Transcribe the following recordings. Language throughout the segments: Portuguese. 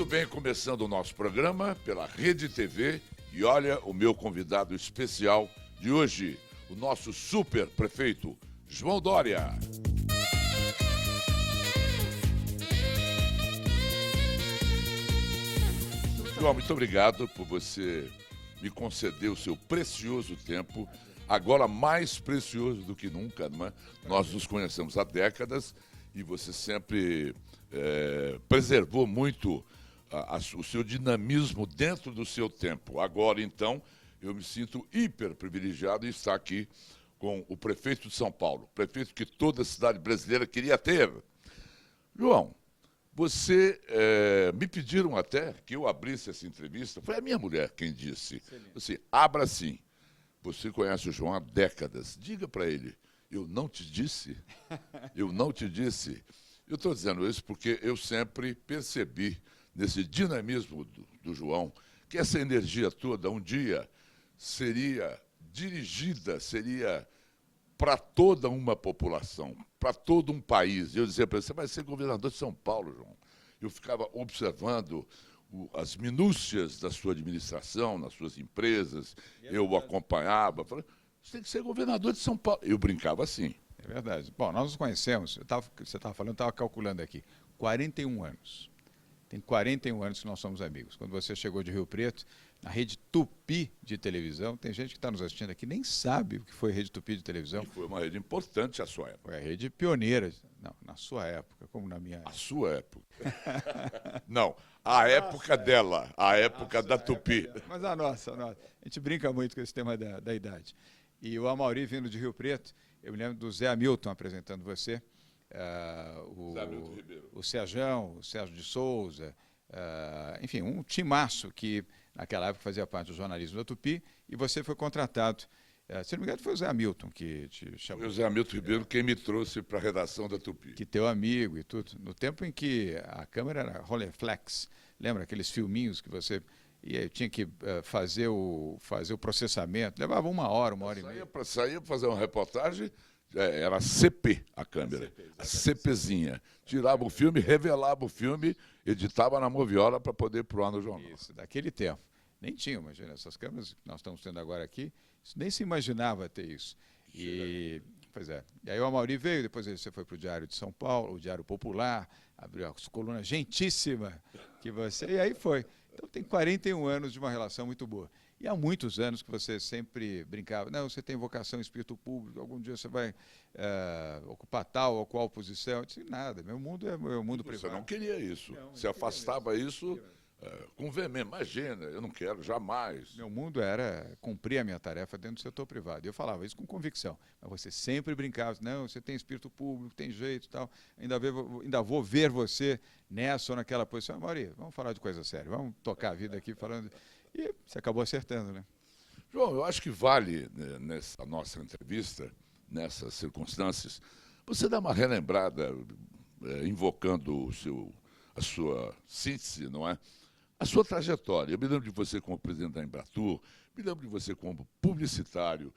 bem, começando o nosso programa pela Rede TV e olha o meu convidado especial de hoje, o nosso super prefeito, João Dória. João, muito obrigado por você me conceder o seu precioso tempo, agora mais precioso do que nunca, não é? Nós nos conhecemos há décadas e você sempre preservou muito o seu dinamismo dentro do seu tempo. Agora, então, eu me sinto hiper privilegiado em estar aqui com o prefeito de São Paulo, prefeito que toda cidade brasileira queria ter. João, você me pediram até que eu abrisse essa entrevista, foi a minha mulher quem disse, assim, abra sim. Você conhece o João há décadas, diga para ele, eu não te disse, eu não te disse. Eu estou dizendo isso porque eu sempre percebi nesse dinamismo do João que essa energia toda um dia seria dirigida, seria para toda uma população, para todo um país. Eu dizia para ele, você vai ser governador de São Paulo, João. Eu ficava observando as minúcias da sua administração, nas suas empresas, eu o acompanhava. Falei, você tem que ser governador de São Paulo. Eu brincava assim. É verdade. Bom, nós nos conhecemos, você estava falando, eu estava calculando aqui, 41 anos. Tem 41 anos que nós somos amigos. Quando você chegou de Rio Preto, na Rede Tupi de televisão, tem gente que está nos assistindo aqui nem sabe o que foi Rede Tupi de televisão. E foi uma rede importante a sua época. Foi a rede pioneira, não, na sua época, como na minha época. A sua época. Não, a época dela, a época da Tupi. Mas a nossa. A gente brinca muito com esse tema da idade. E o Amauri vindo de Rio Preto, eu me lembro do Zé Hamilton apresentando você, o Serjão, o Sérgio de Souza, enfim, um timaço que naquela época fazia parte do jornalismo da Tupi, e você foi contratado. Se não me engano, foi o Zé Hamilton que te chamou. Foi o Zé Hamilton Ribeiro quem me trouxe para a redação da Tupi. Que teu amigo e tudo. No tempo em que a câmera era Rolleiflex, lembra aqueles filminhos que você tinha que fazer o processamento? Levava uma hora e meia. Saía para fazer uma reportagem, era CP a câmera, a CPzinha. Tirava o filme, revelava o filme, editava na moviola para poder ir pro ar no jornal. Isso, daquele tempo. Nem tinha, imagina, essas câmeras que nós estamos tendo agora aqui, nem se imaginava ter isso. Pois é. E aí o Amauri veio, depois você foi para o Diário de São Paulo, o Diário Popular, abriu a coluna gentíssima que você... E aí foi. Então tem 41 anos de uma relação muito boa. E há muitos anos que você sempre brincava, não, você tem vocação em espírito público, algum dia você vai ocupar tal ou qual posição. Eu disse, nada, meu mundo é meu mundo privado. Você não queria isso, você afastava isso com veemência. Imagina, eu não quero, jamais. Meu mundo era cumprir a minha tarefa dentro do setor privado. E eu falava isso com convicção. Mas você sempre brincava, não, você tem espírito público, tem jeito e tal, ainda vou ver você nessa ou naquela posição. Mauri, vamos falar de coisa séria, vamos tocar a vida aqui falando... E você acabou acertando, né? João, eu acho que vale, nessa nossa entrevista, nessas circunstâncias, você dar uma relembrada, invocando a sua síntese, não é? A sua trajetória. Eu me lembro de você como presidente da Embratur, me lembro de você como publicitário,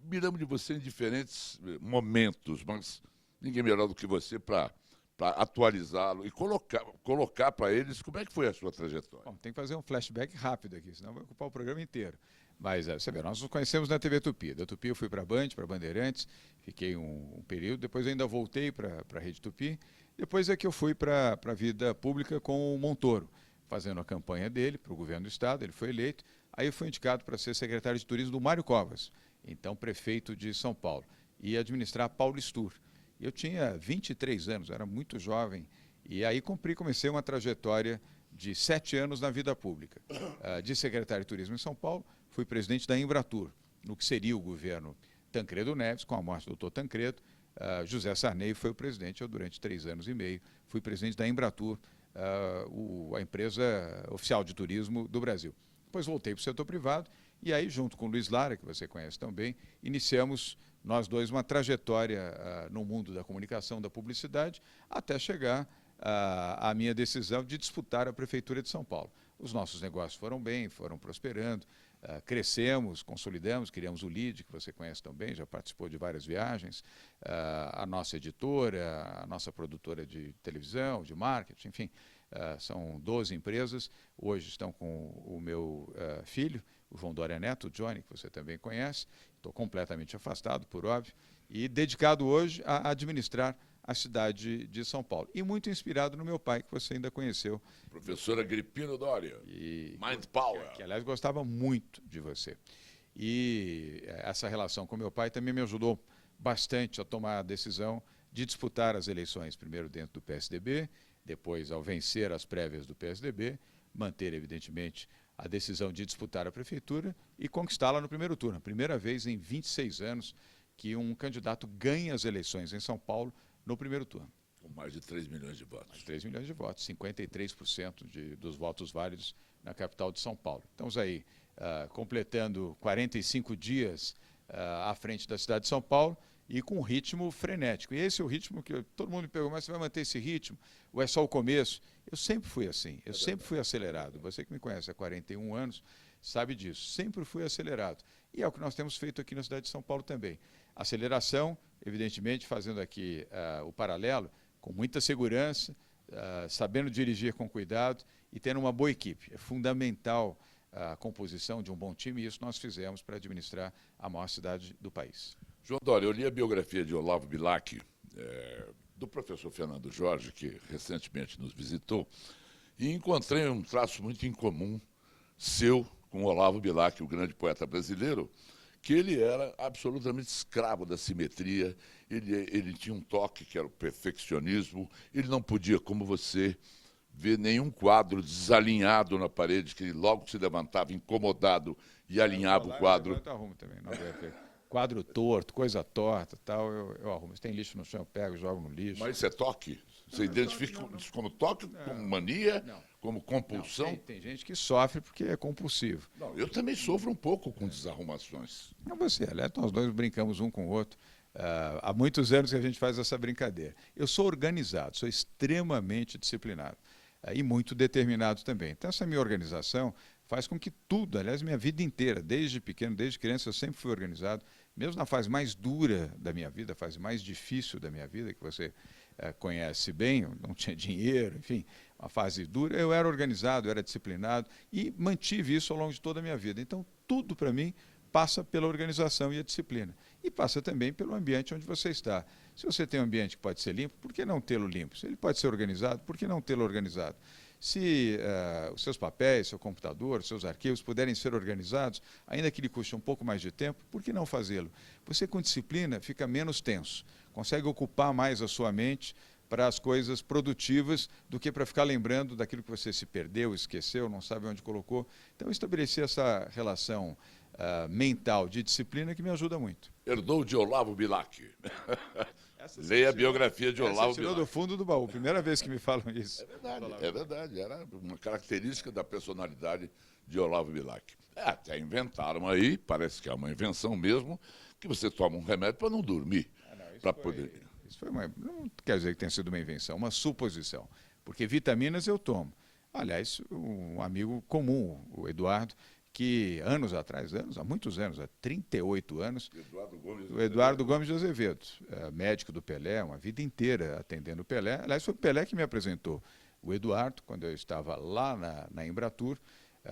me lembro de você em diferentes momentos, mas ninguém melhor do que você para atualizá-lo e colocar para eles como é que foi a sua trajetória. Bom, tem que fazer um flashback rápido aqui, senão vai ocupar o programa inteiro. Mas, você vê, nós nos conhecemos na TV Tupi. Da Tupi eu fui para a Band, para Bandeirantes, fiquei um período, depois eu ainda voltei para a Rede Tupi, depois é que eu fui para a vida pública com o Montoro, fazendo a campanha dele para o governo do Estado, ele foi eleito, aí eu fui indicado para ser secretário de turismo do Mário Covas, então prefeito de São Paulo, e administrar a Paulistur. Eu tinha 23 anos, era muito jovem, e aí comecei uma trajetória de 7 anos na vida pública. De secretário de Turismo em São Paulo, fui presidente da Embratur, no que seria o governo Tancredo Neves, com a morte do doutor Tancredo. José Sarney foi o presidente, eu durante 3 anos e meio fui presidente da Embratur, a empresa oficial de turismo do Brasil. Depois voltei para o setor privado, e aí, junto com o Luiz Lara, que você conhece também, iniciamos nós dois uma trajetória no mundo da comunicação, da publicidade, até chegar à minha decisão de disputar a Prefeitura de São Paulo. Os nossos negócios foram bem, foram prosperando, crescemos, consolidamos, criamos o LID, que você conhece também, já participou de várias viagens, a nossa editora, a nossa produtora de televisão, de marketing, enfim, são 12 empresas, hoje estão com o meu filho, o João Dória Neto, o Johnny, que você também conhece. Estou completamente afastado, por óbvio, e dedicado hoje a administrar a cidade de São Paulo. E muito inspirado no meu pai, que você ainda conheceu. Professor Agripino Dória, Mind Power. Que, aliás, gostava muito de você. E essa relação com meu pai também me ajudou bastante a tomar a decisão de disputar as eleições, primeiro dentro do PSDB, depois, ao vencer as prévias do PSDB, manter, evidentemente, a decisão de disputar a prefeitura e conquistá-la no primeiro turno. Primeira vez em 26 anos que um candidato ganha as eleições em São Paulo no primeiro turno. Com mais de 3 milhões de votos. Mais de 3 milhões de votos, 53% dos votos válidos na capital de São Paulo. Estamos aí completando 45 dias à frente da cidade de São Paulo e com um ritmo frenético. E esse é o ritmo que todo mundo me perguntou, mas você vai manter esse ritmo? Ou é só o começo? Eu sempre fui assim, eu sempre fui acelerado. Você que me conhece há 41 anos sabe disso, sempre fui acelerado. E é o que nós temos feito aqui na cidade de São Paulo também. Aceleração, evidentemente, fazendo aqui o paralelo, com muita segurança, sabendo dirigir com cuidado e tendo uma boa equipe. É fundamental a composição de um bom time e isso nós fizemos para administrar a maior cidade do país. João Dória, eu li a biografia de Olavo Bilac, do professor Fernando Jorge, que recentemente nos visitou, e encontrei um traço muito incomum seu com Olavo Bilac, o grande poeta brasileiro, que ele era absolutamente escravo da simetria, ele tinha um toque que era o perfeccionismo, ele não podia, como você, ver nenhum quadro desalinhado na parede, que ele logo se levantava incomodado e alinhava o quadro. Eu arrumo também, não quadro torto, coisa torta, tal, eu arrumo. Se tem lixo no chão, eu pego, jogo no lixo. Mas isso é toque? Você identifica isso como toque, como mania, como compulsão? Não, tem gente que sofre porque é compulsivo. Não, eu também sofro um pouco com desarrumações. Não você, aliás, nós dois brincamos um com o outro. Há muitos anos que a gente faz essa brincadeira. Eu sou organizado, sou extremamente disciplinado e muito determinado também. Então, essa minha organização faz com que tudo, aliás, minha vida inteira, desde pequeno, desde criança, eu sempre fui organizado, mesmo na fase mais dura da minha vida, a fase mais difícil da minha vida, que você conhece bem, eu não tinha dinheiro, enfim, uma fase dura, eu era organizado, eu era disciplinado e mantive isso ao longo de toda a minha vida. Então, tudo para mim passa pela organização e a disciplina. E passa também pelo ambiente onde você está. Se você tem um ambiente que pode ser limpo, por que não tê-lo limpo? Se ele pode ser organizado, por que não tê-lo organizado? Se os seus papéis, seu computador, seus arquivos puderem ser organizados, ainda que lhe custe um pouco mais de tempo, por que não fazê-lo? Você, com disciplina, fica menos tenso, consegue ocupar mais a sua mente para as coisas produtivas do que para ficar lembrando daquilo que você se perdeu, esqueceu, não sabe onde colocou. Então, eu estabeleci essa relação mental de disciplina que me ajuda muito. Herdou de Olavo Bilac. Leia a biografia de Olavo Bilac. Do fundo do baú, primeira vez que me falam isso. É verdade. Era uma característica da personalidade de Olavo Bilac. Até inventaram aí, parece que é uma invenção mesmo, que você toma um remédio para não dormir. Isso foi não quer dizer que tenha sido uma invenção, uma suposição. Porque vitaminas eu tomo. Aliás, um amigo comum, o Eduardo, que anos atrás, há muitos anos, há 38 anos, o Eduardo Gomes de Azevedo, médico do Pelé, uma vida inteira atendendo o Pelé. Aliás, foi o Pelé que me apresentou o Eduardo, quando eu estava lá na Embratur,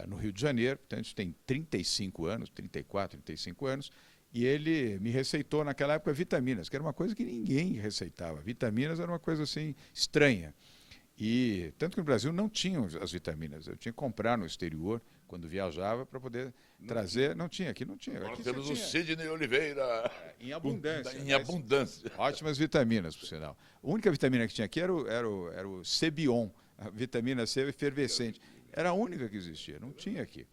no Rio de Janeiro, portanto, isso tem 35 anos, 34, 35 anos, e ele me receitou naquela época vitaminas, que era uma coisa que ninguém receitava. Vitaminas era uma coisa assim estranha. E tanto que no Brasil não tinham as vitaminas, eu tinha que comprar no exterior quando viajava para poder trazer. Não tinha, aqui não tinha. Nós temos o Sidney Oliveira. Em abundância. Em abundância. Ótimas vitaminas, por sinal. A única vitamina que tinha aqui era o Cebion, a vitamina C efervescente. Era a única que existia, não tinha aqui.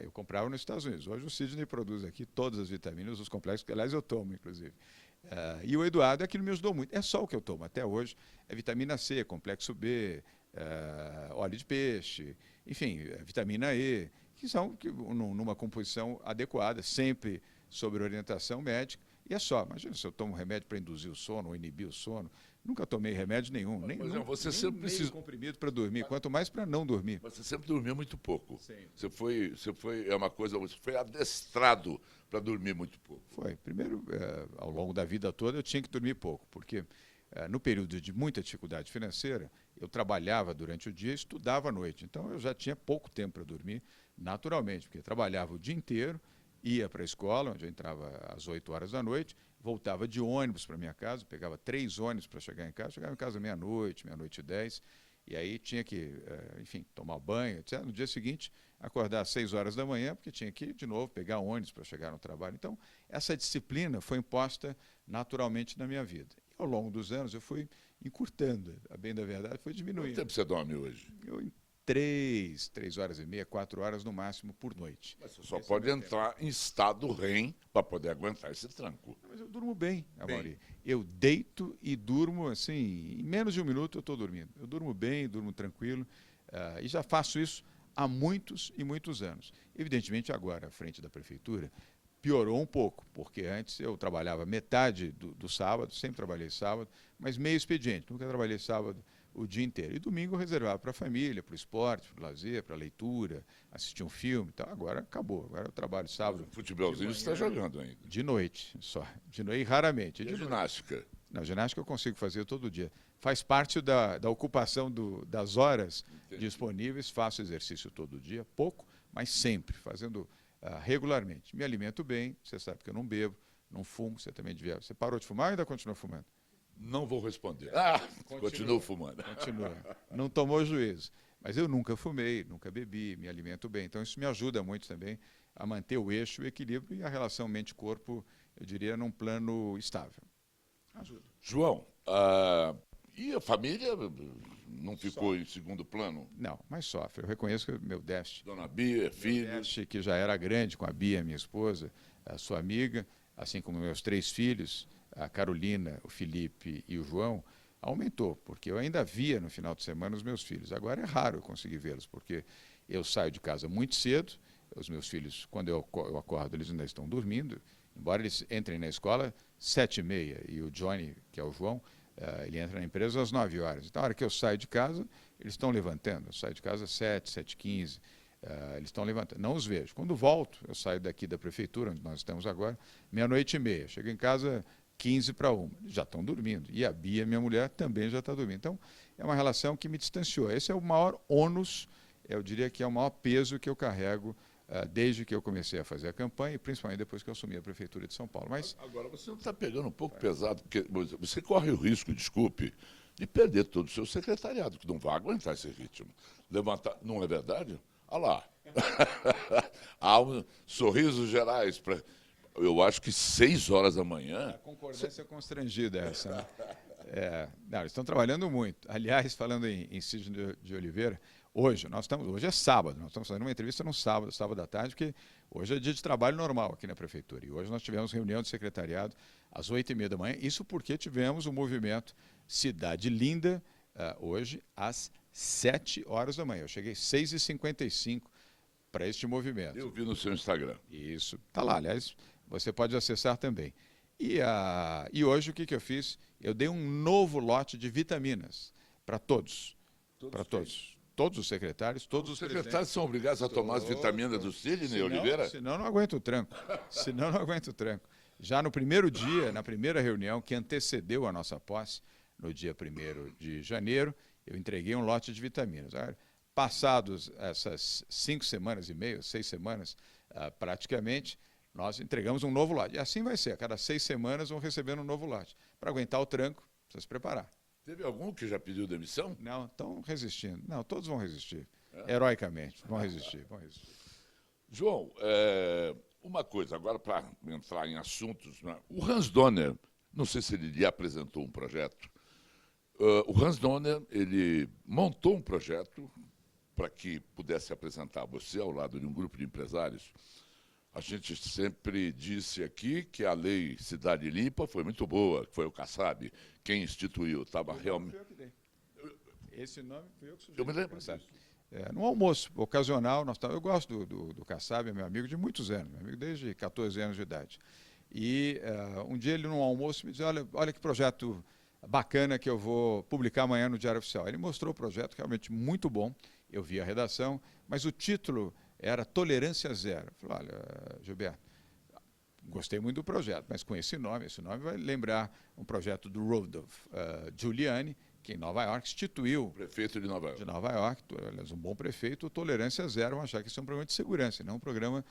Eu comprava nos Estados Unidos. Hoje o Sidney produz aqui todas as vitaminas, os complexos, que aliás eu tomo, inclusive. E o Eduardo, aquilo me ajudou muito. É só o que eu tomo até hoje. É vitamina C, complexo B, óleo de peixe, enfim, vitamina E, que são numa composição adequada, sempre sob orientação médica. E é só. Imagina se eu tomo remédio para induzir o sono ou inibir o sono. Nunca tomei remédio nenhum. Nem sempre precisa comprimido para dormir, quanto mais para não dormir. Mas você sempre dormiu muito pouco. Sim. Você foi adestrado para dormir muito pouco. Foi. Primeiro, ao longo da vida toda, eu tinha que dormir pouco, porque no período de muita dificuldade financeira, eu trabalhava durante o dia e estudava à noite. Então, eu já tinha pouco tempo para dormir, naturalmente, porque trabalhava o dia inteiro, ia para a escola, onde eu entrava às 8 horas da noite, voltava de ônibus para minha casa, pegava 3 ônibus para chegar em casa, chegava em casa meia-noite, meia-noite e 10, e aí tinha que, enfim, tomar banho, etc. No dia seguinte, acordar às 6 horas da manhã, porque tinha que, de novo, pegar ônibus para chegar no trabalho. Então, essa disciplina foi imposta naturalmente na minha vida. E, ao longo dos anos, eu fui encurtando, a bem da verdade, foi diminuindo. Quanto tempo você dorme hoje? Eu, em 3 horas e meia, 4 horas no máximo por noite. Mas você só pode entrar em estado REM para poder aguentar esse tranco. Mas eu durmo bem, Amaury. Eu deito e durmo, assim, em menos de um minuto eu estou dormindo. Eu durmo bem, durmo tranquilo, e já faço isso há muitos e muitos anos. Evidentemente, agora, à frente da prefeitura, piorou um pouco, porque antes eu trabalhava metade do sábado, sempre trabalhei sábado, mas meio expediente, nunca trabalhei sábado o dia inteiro. E domingo eu reservava para a família, para o esporte, para o lazer, para a leitura, assistir um filme e tal. Agora acabou, agora eu trabalho sábado. O futebolzinho você está jogando ainda. De noite, só. De noite, raramente. E a ginástica? Não, ginástica eu consigo fazer todo dia. Faz parte da ocupação das horas disponíveis, faço exercício todo dia, pouco, mas sempre, fazendo regularmente. Me alimento bem, você sabe que eu não bebo, não fumo, você também devia. Você parou de fumar ou ainda continua fumando? Não vou responder. Continuo fumando. Continua. Não tomou juízo. Mas eu nunca fumei, nunca bebi, me alimento bem. Então isso me ajuda muito também a manter o eixo, o equilíbrio e a relação mente-corpo, eu diria, num plano estável. Ajuda. João, e a família não ficou em segundo plano? Não, mas sofre. Eu reconheço que meu déficit. Dona Bia, filhos. Déficit que já era grande com a Bia, minha esposa, a sua amiga, assim como meus 3 filhos, a Carolina, o Felipe e o João, aumentou, porque eu ainda via no final de semana os meus filhos. Agora é raro eu conseguir vê-los, porque eu saio de casa muito cedo, os meus filhos, quando eu acordo, eles ainda estão dormindo, embora eles entrem na escola 7h30, e o Johnny, que é o João, ele entra na empresa às 9 horas. Então, a hora que eu saio de casa, eles estão levantando. Eu saio de casa às 7h15, eles estão levantando. Não os vejo. Quando volto, eu saio daqui da prefeitura, onde nós estamos agora, 00:30. Chego em casa 12:45. Já estão dormindo. E a Bia, minha mulher, também já está dormindo. Então, é uma relação que me distanciou. Esse é o maior ônus, eu diria que é o maior peso que eu carrego desde que eu comecei a fazer a campanha e principalmente depois que eu assumi a Prefeitura de São Paulo. Mas agora, você não está pegando um pouco pesado, porque você corre o risco, desculpe, de perder todo o seu secretariado, que não vai aguentar esse ritmo. Levantar, não é verdade? Olha lá. Há sorrisos gerais para... Eu acho que 6 horas da manhã... A concordância constrangida essa. Né? Não, eles estão trabalhando muito. Aliás, falando em Sidney de Oliveira, hoje é sábado, nós estamos fazendo uma entrevista no sábado à tarde, porque hoje é dia de trabalho normal aqui na Prefeitura. E hoje nós tivemos reunião de secretariado às 8h30 da manhã, isso porque tivemos o movimento Cidade Linda hoje às 7 horas da manhã. Eu cheguei às 6h55 para este movimento. Eu vi no seu Instagram. Isso, está lá, aliás, você pode acessar também. E hoje o que eu fiz? Eu dei um novo lote de vitaminas para todos. Para todos. Todos os secretários, todos os secretários são obrigados a tomar as vitaminas do Sidney Oliveira? Senão não aguento o tranco. Senão não aguento o tranco. Já no primeiro dia, na primeira reunião que antecedeu a nossa posse, no dia 1º de janeiro, eu entreguei um lote de vitaminas. Passados essas 5 semanas e meia, 6 semanas, praticamente, nós entregamos um novo lote. E assim vai ser, a cada 6 semanas vão recebendo um novo lote. Para aguentar o tranco, precisa se preparar. Teve algum que já pediu demissão? Não, estão resistindo. Não, todos vão resistir. Heroicamente, vão resistir. João, uma coisa, agora para entrar em assuntos, né? O Hans Donner, não sei se ele lhe apresentou um projeto, o Hans Donner, ele montou um projeto para que pudesse apresentar você ao lado de um grupo de empresários. A gente sempre disse aqui que a lei Cidade Limpa foi muito boa, que foi o Kassab quem instituiu. Estava realmente... Esse nome fui eu que sugeri. Eu me lembro. Num almoço ocasional, eu gosto do Kassab, é meu amigo de muitos anos, meu amigo desde 14 anos de idade. E um dia ele, num almoço, me disse, olha que projeto bacana que eu vou publicar amanhã no Diário Oficial. Ele mostrou o projeto, realmente muito bom, eu vi a redação, mas o título era Tolerância Zero. Eu falei, olha, Gilberto, gostei muito do projeto, mas com esse nome vai lembrar um projeto do Rudolph Giuliani, que em Nova York instituiu, Prefeito de Nova York. De Nova York, aliás, um bom prefeito, tolerância zero, vão achar que isso é um programa de segurança, não um programa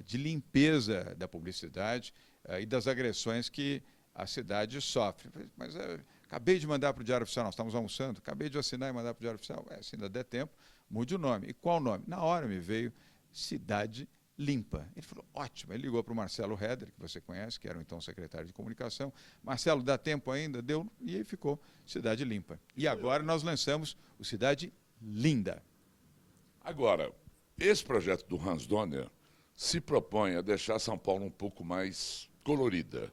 de limpeza da publicidade e das agressões que a cidade sofre. Mas acabei de mandar para o Diário Oficial, nós estamos almoçando, acabei de assinar e mandar para o Diário Oficial, se ainda der tempo, mude o nome. E qual o nome? Na hora me veio Cidade Limpa. Ele falou, ótimo. Ele ligou para o Marcelo Heder, que você conhece, que era então secretário de comunicação. Marcelo, dá tempo ainda? Deu. E aí ficou Cidade Limpa. E agora nós lançamos o Cidade Linda. Agora, esse projeto do Hans Donner se propõe a deixar São Paulo um pouco mais colorida.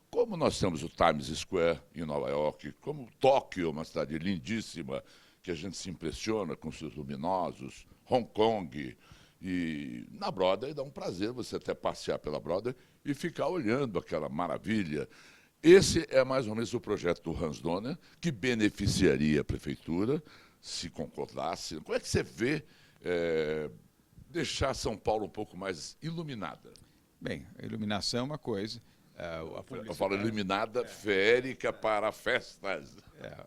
Como nós temos o Times Square em Nova York, como Tóquio, uma cidade lindíssima, que a gente se impressiona com seus luminosos, Hong Kong. E na Broadway dá um prazer você até passear pela Broadway e ficar olhando aquela maravilha. Esse é mais ou menos o projeto do Hans Donner, que beneficiaria a prefeitura, se concordasse. Como é que você vê deixar São Paulo um pouco mais iluminada? Bem, a iluminação é uma coisa. Eu falo iluminada férica para festas.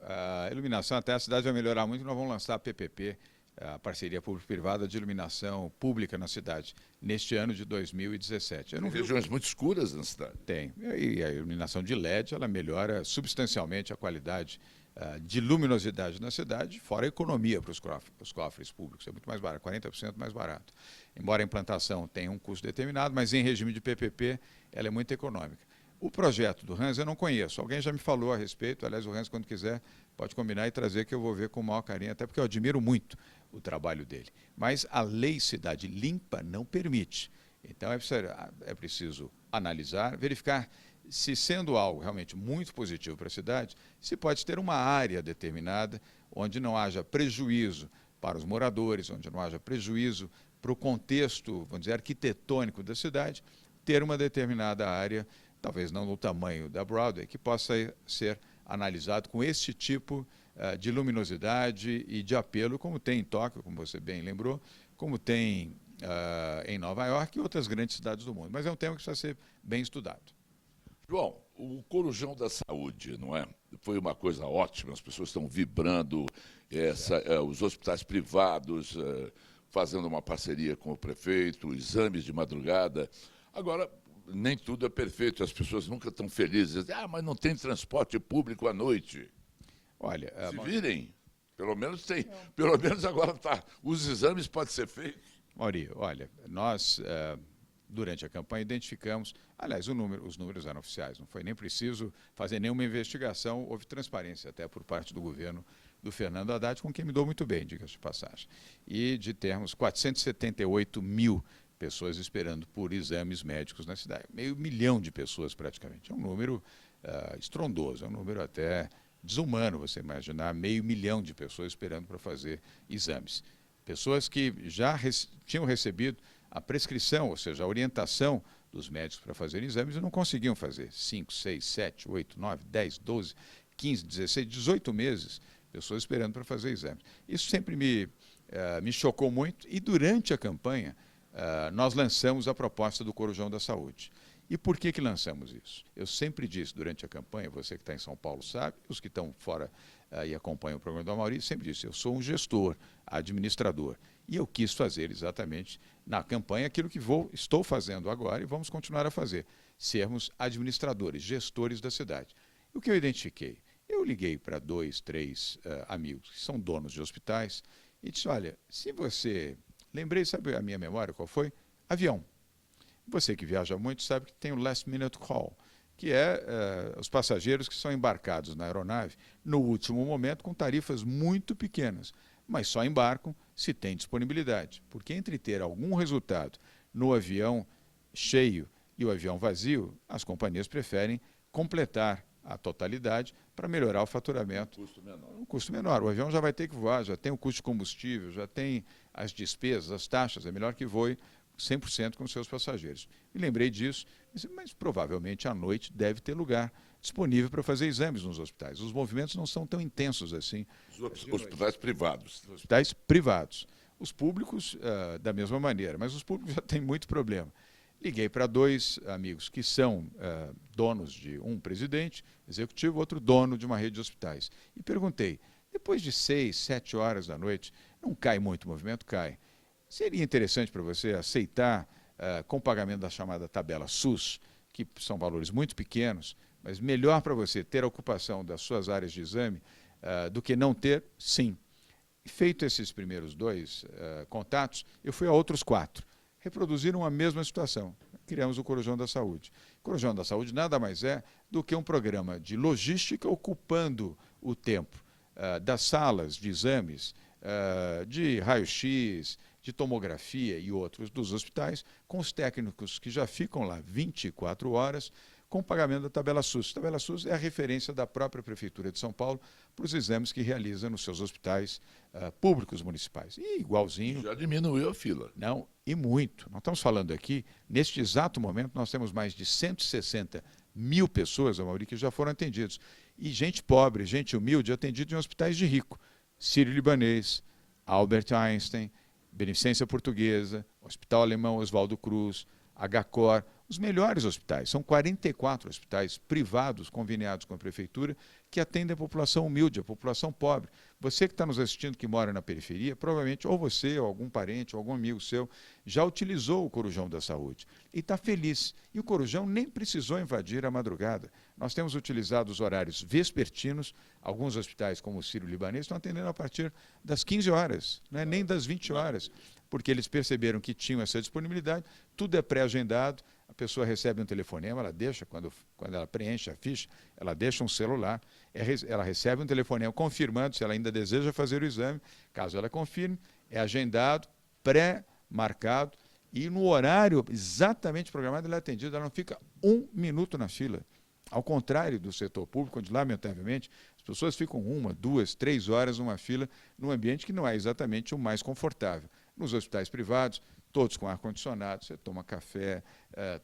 A iluminação, até a cidade vai melhorar muito, nós vamos lançar a PPP, a parceria público-privada de iluminação pública na cidade, neste ano de 2017. Tem regiões muito escuras na cidade. Tem. E a iluminação de LED, ela melhora substancialmente a qualidade de luminosidade na cidade, fora a economia para os cofres públicos. É muito mais barato, 40% mais barato. Embora a implantação tenha um custo determinado, mas em regime de PPP, ela é muito econômica. O projeto do Hans eu não conheço. Alguém já me falou a respeito. Aliás, o Hans, quando quiser, pode combinar e trazer, que eu vou ver com o maior carinho, até porque eu admiro muito o trabalho dele. Mas a lei Cidade Limpa não permite. Então é preciso analisar, verificar se, sendo algo realmente muito positivo para a cidade, se pode ter uma área determinada onde não haja prejuízo para os moradores, onde não haja prejuízo para o contexto, vamos dizer, arquitetônico da cidade, ter uma determinada área, talvez não no tamanho da Broadway, que possa ser analisado com este tipo de luminosidade e de apelo, como tem em Tóquio, como você bem lembrou, como tem em Nova York e outras grandes cidades do mundo. Mas é um tema que precisa ser bem estudado. João, o Corujão da Saúde, não é? Foi uma coisa ótima, as pessoas estão vibrando, os hospitais privados fazendo uma parceria com o prefeito, exames de madrugada. Agora, nem tudo é perfeito, as pessoas nunca estão felizes. Mas não tem transporte público à noite. Olha, se virem, pelo menos tem, pelo menos agora está. Os exames podem ser feitos. Mauri, olha, nós, durante a campanha, identificamos, aliás, os números eram oficiais, não foi nem preciso fazer nenhuma investigação, houve transparência até por parte do governo do Fernando Haddad, com quem me dou muito bem, diga-se de passagem, e de termos 478 mil pessoas esperando por exames médicos na cidade. 500 mil de pessoas, praticamente. É um número estrondoso, é um número até desumano, você imaginar 500 mil de pessoas esperando para fazer exames. Pessoas que já tinham recebido a prescrição, ou seja, a orientação dos médicos para fazerem exames e não conseguiam fazer. 5, 6, 7, 8, 9, 10, 12, 15, 16, 18 meses, pessoas esperando para fazer exames. Isso sempre me chocou muito e durante a campanha nós lançamos a proposta do Corujão da Saúde. E por que lançamos isso? Eu sempre disse durante a campanha, você que está em São Paulo sabe, os que estão fora e acompanham o programa do Amaury, sempre disse, eu sou um gestor, administrador. E eu quis fazer exatamente na campanha aquilo que estou fazendo agora e vamos continuar a fazer, sermos administradores, gestores da cidade. E o que eu identifiquei? Eu liguei para 2, 3 amigos que são donos de hospitais e disse, olha, se você... Lembrei, sabe a minha memória qual foi? Avião. Você que viaja muito sabe que tem o last minute call, que os passageiros que são embarcados na aeronave no último momento com tarifas muito pequenas, mas só embarcam se tem disponibilidade. Porque entre ter algum resultado no avião cheio e o avião vazio, as companhias preferem completar a totalidade para melhorar o faturamento. Um custo menor. O avião já vai ter que voar, já tem o custo de combustível, já tem as despesas, as taxas, é melhor que voe 100% com seus passageiros. Me lembrei disso, mas provavelmente à noite deve ter lugar disponível para fazer exames nos hospitais. Os movimentos não são tão intensos assim. Os hospitais privados. Os hospitais privados. Os públicos, da mesma maneira, mas os públicos já têm muito problema. Liguei para 2 amigos que são donos de um presidente executivo, outro dono de uma rede de hospitais. E perguntei, depois de 6, 7 horas da noite, não cai muito o movimento? Cai. Seria interessante para você aceitar com pagamento da chamada tabela SUS, que são valores muito pequenos, mas melhor para você ter a ocupação das suas áreas de exame do que não ter? Sim. Feito esses primeiros 2 contatos, eu fui a outros 4. Reproduziram a mesma situação. Criamos o Corujão da Saúde. O Corujão da Saúde nada mais é do que um programa de logística ocupando o tempo das salas de exames, de raio-x, de tomografia e outros dos hospitais, com os técnicos que já ficam lá 24 horas, com pagamento da tabela SUS. A tabela SUS é a referência da própria Prefeitura de São Paulo para os exames que realiza nos seus hospitais públicos municipais. E igualzinho... Já diminuiu a fila. Não, e muito. Nós estamos falando aqui, neste exato momento, nós temos mais de 160 mil pessoas, Amaury, que já foram atendidos. E gente pobre, gente humilde, atendida em hospitais de rico. Sírio-Libanês, Albert Einstein, Beneficência Portuguesa, Hospital Alemão Oswaldo Cruz, HCOR, os melhores hospitais. São 44 hospitais privados conveniados com a Prefeitura que atendem a população humilde, a população pobre. Você que está nos assistindo, que mora na periferia, provavelmente ou você, ou algum parente, ou algum amigo seu, já utilizou o Corujão da Saúde e está feliz. E o Corujão nem precisou invadir a madrugada. Nós temos utilizado os horários vespertinos, alguns hospitais, como o Sírio-Libanês, estão atendendo a partir das 15 horas, não é nem das 20 horas, porque eles perceberam que tinham essa disponibilidade, tudo é pré-agendado, a pessoa recebe um telefonema, ela deixa, quando ela preenche a ficha, ela deixa um celular, ela recebe um telefonema confirmando se ela ainda deseja fazer o exame, caso ela confirme, é agendado, pré-marcado, e no horário exatamente programado ela é atendida, ela não fica 1 minuto na fila. Ao contrário do setor público, onde, lamentavelmente, as pessoas ficam 1, 2, 3 horas numa fila, num ambiente que não é exatamente o mais confortável. Nos hospitais privados, todos com ar-condicionado, você toma café,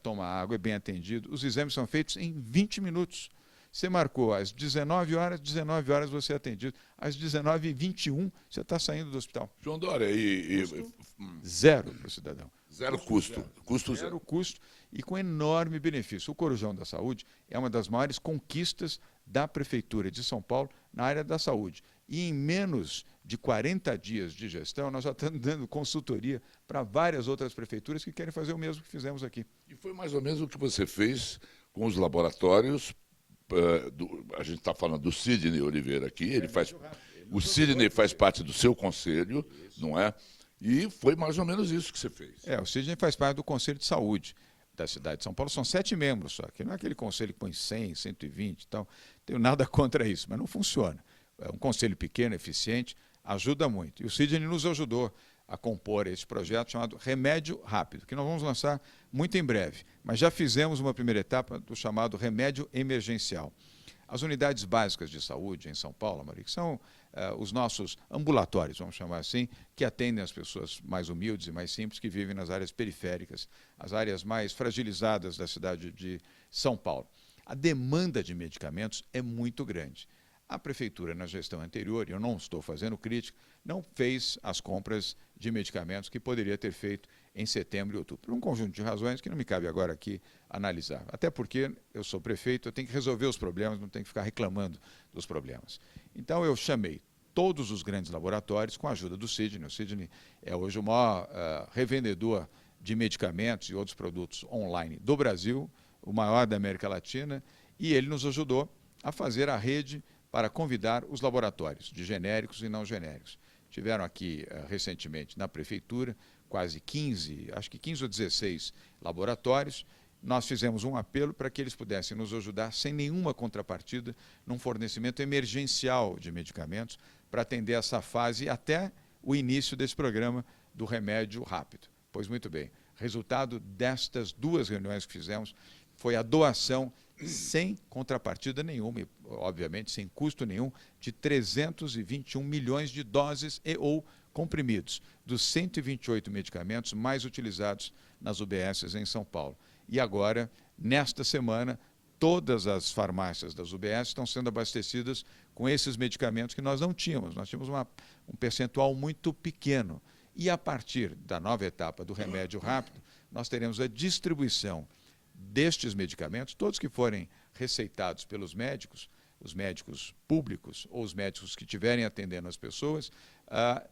toma água, é bem atendido. Os exames são feitos em 20 minutos. Você marcou às 19 horas você é atendido. Às 19h21, você está saindo do hospital. João Dória, Zero para o cidadão. Zero custo. Custo zero. Zero custo e com enorme benefício. O Corujão da Saúde é uma das maiores conquistas da Prefeitura de São Paulo na área da saúde. E em menos de 40 dias de gestão, nós já estamos dando consultoria para várias outras prefeituras que querem fazer o mesmo que fizemos aqui. E foi mais ou menos o que você fez com os laboratórios. A gente está falando do Sidney Oliveira aqui, o Sidney faz parte do seu conselho, não é? E foi mais ou menos isso que você fez. O Sidney faz parte do Conselho de Saúde da cidade de São Paulo. São 7 membros só, que não é aquele conselho que põe 100, 120 e tal. Não tenho nada contra isso, mas não funciona. É um conselho pequeno, eficiente, ajuda muito. E o Sidney nos ajudou a compor esse projeto chamado Remédio Rápido, que nós vamos lançar muito em breve. Mas já fizemos uma primeira etapa do chamado Remédio Emergencial. As unidades básicas de saúde em São Paulo, Maria, que são os nossos ambulatórios, vamos chamar assim, que atendem as pessoas mais humildes e mais simples que vivem nas áreas periféricas, as áreas mais fragilizadas da cidade de São Paulo. A demanda de medicamentos é muito grande. A Prefeitura, na gestão anterior, e eu não estou fazendo crítica, não fez as compras de medicamentos que poderia ter feito em setembro e outubro, por um conjunto de razões que não me cabe agora aqui analisar. Até porque eu sou prefeito, eu tenho que resolver os problemas, não tenho que ficar reclamando dos problemas. Então eu chamei todos os grandes laboratórios com a ajuda do Sidney. O Sidney é hoje o maior revendedor de medicamentos e outros produtos online do Brasil, o maior da América Latina, e ele nos ajudou a fazer a rede para convidar os laboratórios de genéricos e não genéricos. Tiveram aqui recentemente na Prefeitura quase 15, acho que 15 ou 16 laboratórios. Nós fizemos um apelo para que eles pudessem nos ajudar sem nenhuma contrapartida num fornecimento emergencial de medicamentos para atender essa fase até o início desse programa do Remédio Rápido. Pois muito bem, resultado destas 2 reuniões que fizemos foi a doação sem contrapartida nenhuma, e, obviamente sem custo nenhum, de 321 milhões de doses e ou comprimidos, dos 128 medicamentos mais utilizados nas UBSs em São Paulo. E agora, nesta semana, todas as farmácias das UBS estão sendo abastecidas com esses medicamentos que nós não tínhamos. Nós tínhamos um percentual muito pequeno. E a partir da nova etapa do Remédio Rápido, nós teremos a distribuição destes medicamentos, todos que forem receitados pelos médicos, os médicos públicos ou os médicos que estiverem atendendo as pessoas,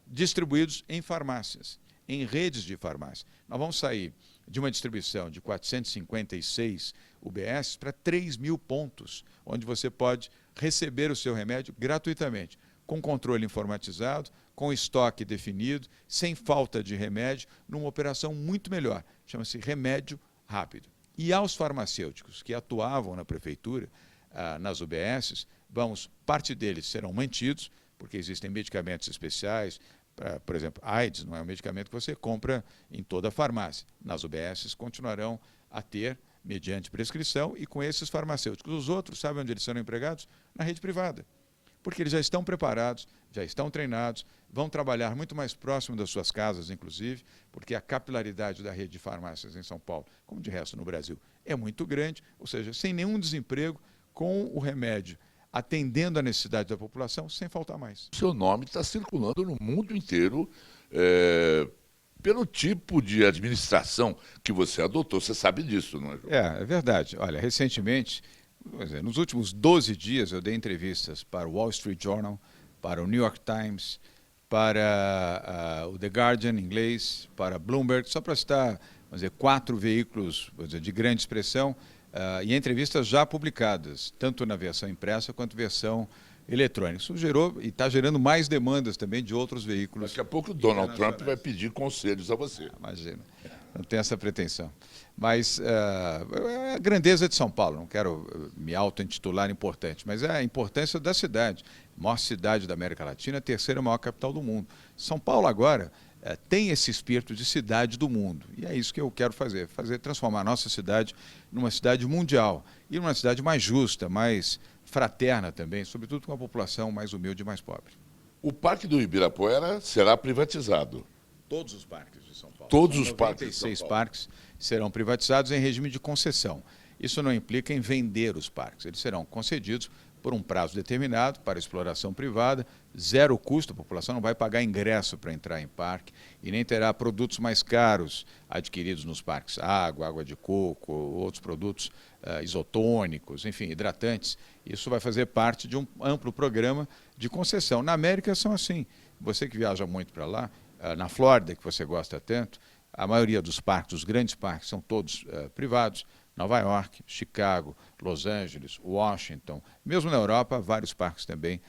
distribuídos em farmácias, em redes de farmácia. Nós vamos sair de uma distribuição de 456 UBS para 3.000 pontos, onde você pode receber o seu remédio gratuitamente, com controle informatizado, com estoque definido, sem falta de remédio, numa operação muito melhor, chama-se Remédio Rápido. E aos farmacêuticos que atuavam na prefeitura, nas UBSs, parte deles serão mantidos, porque existem medicamentos especiais, por exemplo, AIDS não é um medicamento que você compra em toda a farmácia. Nas UBSs continuarão a ter, mediante prescrição, e com esses farmacêuticos. Os outros, sabe onde eles serão empregados? Na rede privada. Porque eles já estão preparados, já estão treinados, vão trabalhar muito mais próximo das suas casas, inclusive, porque a capilaridade da rede de farmácias em São Paulo, como de resto no Brasil, é muito grande, ou seja, sem nenhum desemprego, com o remédio atendendo a necessidade da população, sem faltar mais. O seu nome está circulando no mundo inteiro pelo tipo de administração que você adotou. Você sabe disso, não é, João? É verdade. Olha, recentemente, nos últimos 12 dias, eu dei entrevistas para o Wall Street Journal, para o New York Times, para o The Guardian inglês, para Bloomberg, só para citar, vamos dizer, 4 veículos, vamos dizer, de grande expressão, e entrevistas já publicadas, tanto na versão impressa quanto versão eletrônica. Isso gerou e está gerando mais demandas também de outros veículos. Daqui a pouco o Donald Trump vai pedir conselhos a você. Imagina, não tem essa pretensão. Mas é a grandeza de São Paulo, não quero me auto-intitular importante, mas é a importância da cidade. Maior cidade da América Latina, a terceira maior capital do mundo. São Paulo agora tem esse espírito de cidade do mundo. E é isso que eu quero fazer, transformar a nossa cidade numa cidade mundial e numa cidade mais justa, mais fraterna também, sobretudo com a população mais humilde e mais pobre. O Parque do Ibirapuera será privatizado. Todos os parques de São Paulo. Todos os parques de São 96 Paulo. parques serão privatizados em regime de concessão. Isso não implica em vender os parques. Eles serão concedidos por um prazo determinado para exploração privada, zero custo, a população não vai pagar ingresso para entrar em parque e nem terá produtos mais caros adquiridos nos parques, água de coco, outros produtos isotônicos, enfim, hidratantes. Isso vai fazer parte de um amplo programa de concessão. Na América são assim. Você que viaja muito para lá, na Flórida, que você gosta tanto, a maioria dos parques, os grandes parques, são todos privados. Nova York, Chicago, Los Angeles, Washington, mesmo na Europa, vários parques também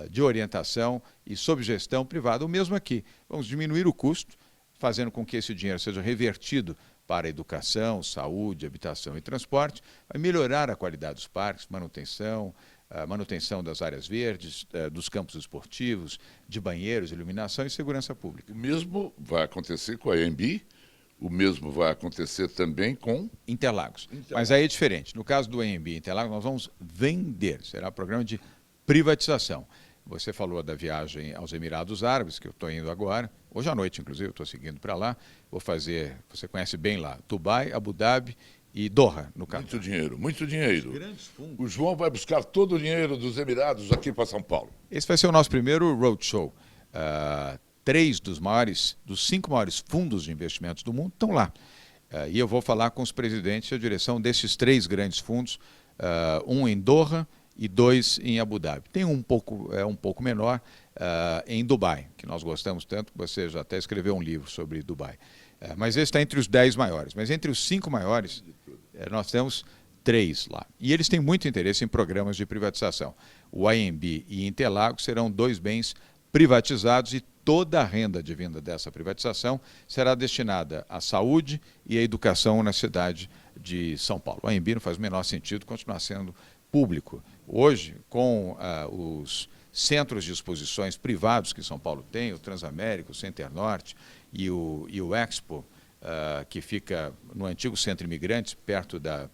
de orientação e sob gestão privada, ou mesmo aqui. Vamos diminuir o custo, fazendo com que esse dinheiro seja revertido para educação, saúde, habitação e transporte, vai melhorar a qualidade dos parques, manutenção das áreas verdes, dos campos esportivos, de banheiros, iluminação e segurança pública. O mesmo vai acontecer com a AMB? O mesmo vai acontecer também com Interlagos. Mas aí é diferente. No caso do AMB Interlagos, nós vamos vender. Será um programa de privatização. Você falou da viagem aos Emirados Árabes, que eu estou indo agora. Hoje à noite, inclusive, eu estou seguindo para lá. Vou fazer, você conhece bem lá, Dubai, Abu Dhabi e Doha, no caso. muito dinheiro, muito dinheiro. Grandes fundos. O João vai buscar todo o dinheiro dos Emirados aqui para São Paulo. Esse vai ser o nosso primeiro roadshow. 3 dos 5 maiores fundos de investimentos do mundo estão lá. E eu vou falar com os presidentes e a direção desses 3 grandes fundos, um em Doha e 2 em Abu Dhabi. Tem um pouco menor em Dubai, que nós gostamos tanto, você já até escreveu um livro sobre Dubai. Mas esse está entre os 10 maiores. Mas entre os 5 maiores, nós temos 3 lá. E eles têm muito interesse em programas de privatização. O AMB e Interlagos serão 2 bens privatizados e toda a renda advinda dessa privatização será destinada à saúde e à educação na cidade de São Paulo. O AMB não faz o menor sentido continuar sendo público. Hoje, com os centros de exposições privados que São Paulo tem, o Transamérica, o Center Norte e o Expo, que fica no antigo Centro Imigrantes, perto da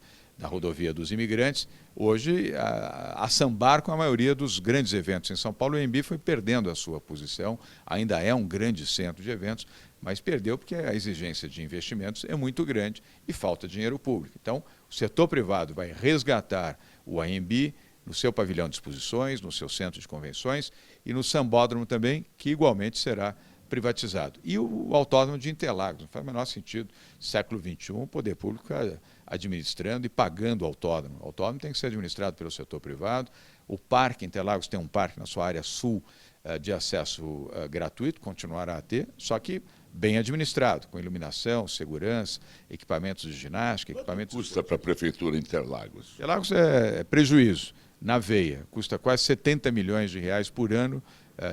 rodovia dos imigrantes, hoje a sambar com a maioria dos grandes eventos em São Paulo. O AMB foi perdendo a sua posição, ainda é um grande centro de eventos, mas perdeu porque a exigência de investimentos é muito grande e falta dinheiro público. Então, o setor privado vai resgatar o AMB no seu pavilhão de exposições, no seu centro de convenções e no sambódromo também, que igualmente será privatizado. E o autódromo de Interlagos, não faz o menor sentido, século XXI, o poder público administrando e pagando o autódromo. O autódromo tem que ser administrado pelo setor privado. O Parque Interlagos tem um parque na sua área sul de acesso gratuito, continuará a ter, só que bem administrado, com iluminação, segurança, equipamentos de ginástica, equipamentos... Custa para a Prefeitura Interlagos? Interlagos é prejuízo, na veia, custa quase 70 milhões de reais por ano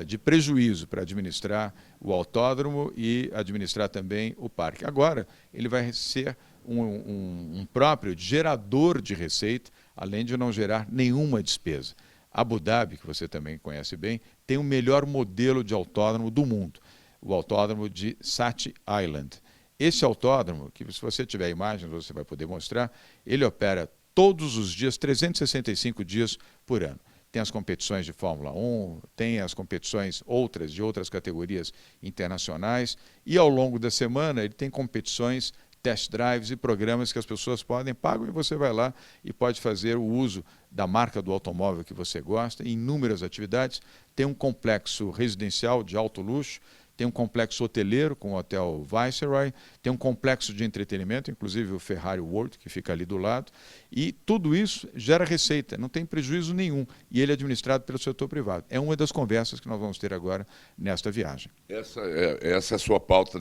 de prejuízo para administrar o autódromo e administrar também o parque. Agora, ele vai ser um próprio gerador de receita, além de não gerar nenhuma despesa. Abu Dhabi, que você também conhece bem, tem o melhor modelo de autódromo do mundo, o autódromo de Sathi Island. Esse autódromo, que se você tiver imagens você vai poder mostrar, ele opera todos os dias, 365 dias por ano. Tem as competições de Fórmula 1, tem as competições de outras categorias internacionais, e ao longo da semana ele tem competições, test drives e programas que as pessoas pagam e você vai lá e pode fazer o uso da marca do automóvel que você gosta, em inúmeras atividades. Tem um complexo residencial de alto luxo, tem um complexo hoteleiro com o Hotel Viceroy, tem um complexo de entretenimento, inclusive o Ferrari World, que fica ali do lado, e tudo isso gera receita, não tem prejuízo nenhum, e ele é administrado pelo setor privado. É uma das conversas que nós vamos ter agora nesta viagem. Essa é a sua pauta